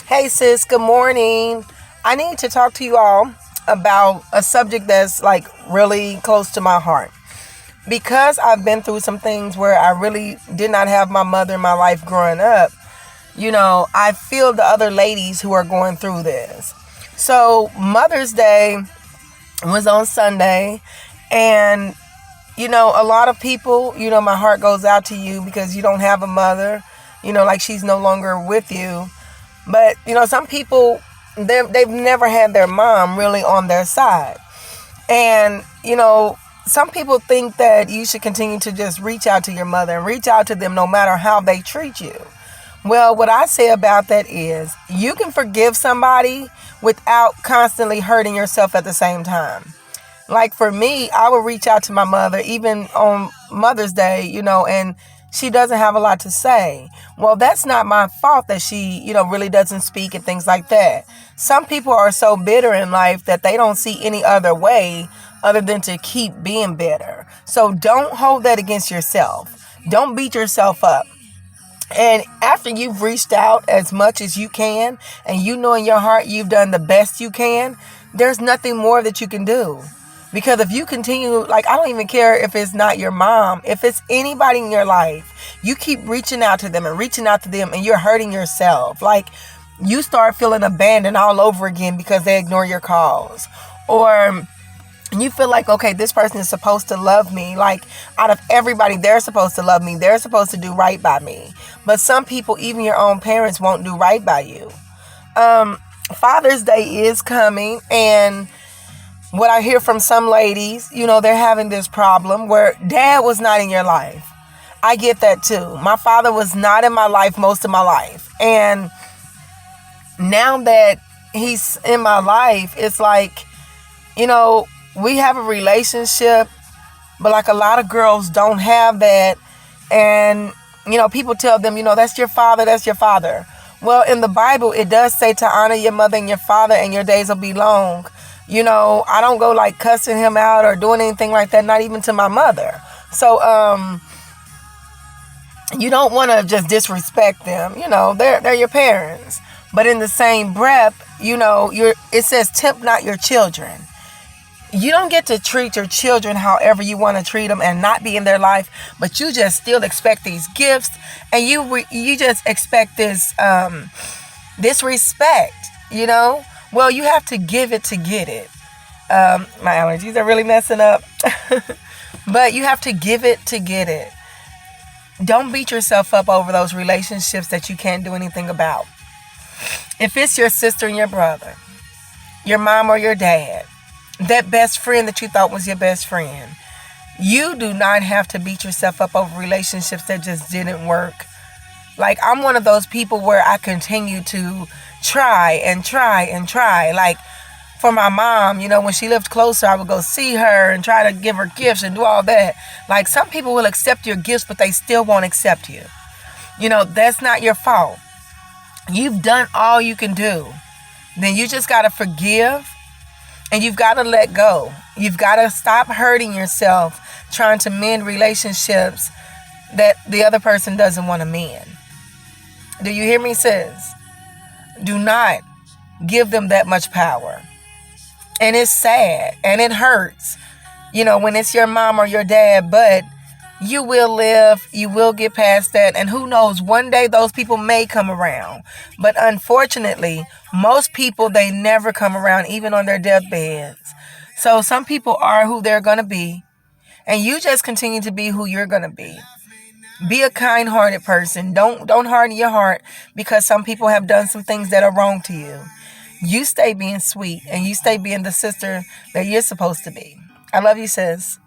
Hey sis, good morning. I need to talk to you all about a subject that's like really close to my heart. Because I've been through some things where I really did not have my mother in my life growing up, I feel the other ladies who are going through this. So, Mother's Day was on Sunday, and a lot of people, my heart goes out to you because you don't have a mother, like she's no longer with you. But, some people, they've never had their mom really on their side. And, some people think that you should continue to just reach out to your mother and reach out to them no matter how they treat you. Well, what I say about that is you can forgive somebody without constantly hurting yourself at the same time. Like for me, I would reach out to my mother even on Mother's Day, and she doesn't have a lot to say. Well, that's not my fault that she, really doesn't speak and things like that. Some people are so bitter in life that they don't see any other way other than to keep being bitter. So don't hold that against yourself. Don't beat yourself up. And after you've reached out as much as you can, and you know in your heart you've done the best you can, there's nothing more that you can do. Because if you continue, I don't even care if it's not your mom, if it's anybody in your life, you keep reaching out to them and you're hurting yourself. You start feeling abandoned all over again because they ignore your calls. Or you feel like, okay, this person is supposed to love me. Out of everybody, they're supposed to love me. They're supposed to do right by me. But some people, even your own parents, won't do right by you. Father's Day is coming, and what I hear from some ladies, they're having this problem where dad was not in your life. I get that too. My father was not in my life most of my life. And now that he's in my life, it's we have a relationship, but a lot of girls don't have that. And, people tell them, that's your father, that's your father. Well, in the Bible, it does say to honor your mother and your father and your days will be long. I don't go cussing him out or doing anything like that, not even to my mother. So, you don't want to just disrespect them. They're your parents. But in the same breath, it says tempt not your children. You don't get to treat your children however you want to treat them and not be in their life, but you just still expect these gifts, and you just expect this respect, Well, you have to give it to get it. My allergies are really messing up. But you have to give it to get it. Don't beat yourself up over those relationships that you can't do anything about. If it's your sister and your brother, your mom or your dad, that best friend that you thought was your best friend, you do not have to beat yourself up over relationships that just didn't work. I'm one of those people where I continue to try and try and try. For my mom, when she lived closer, I would go see her and try to give her gifts and do all that. Some people will accept your gifts, but they still won't accept you. That's not your fault. You've done all you can do. Then you just got to forgive, and you've got to let go. You've got to stop hurting yourself trying to mend relationships that the other person doesn't want to mend. Do you hear me, sis? Do not give them that much power. And it's sad and it hurts, when it's your mom or your dad, but you will live, you will get past that. And who knows, one day those people may come around. But unfortunately, most people, they never come around, even on their deathbeds. So some people are who they're going to be. And you just continue to be who you're going to be. Be a kind-hearted person. Don't harden your heart because some people have done some things that are wrong to you. You stay being sweet and you stay being the sister that you're supposed to be. I love you, sis.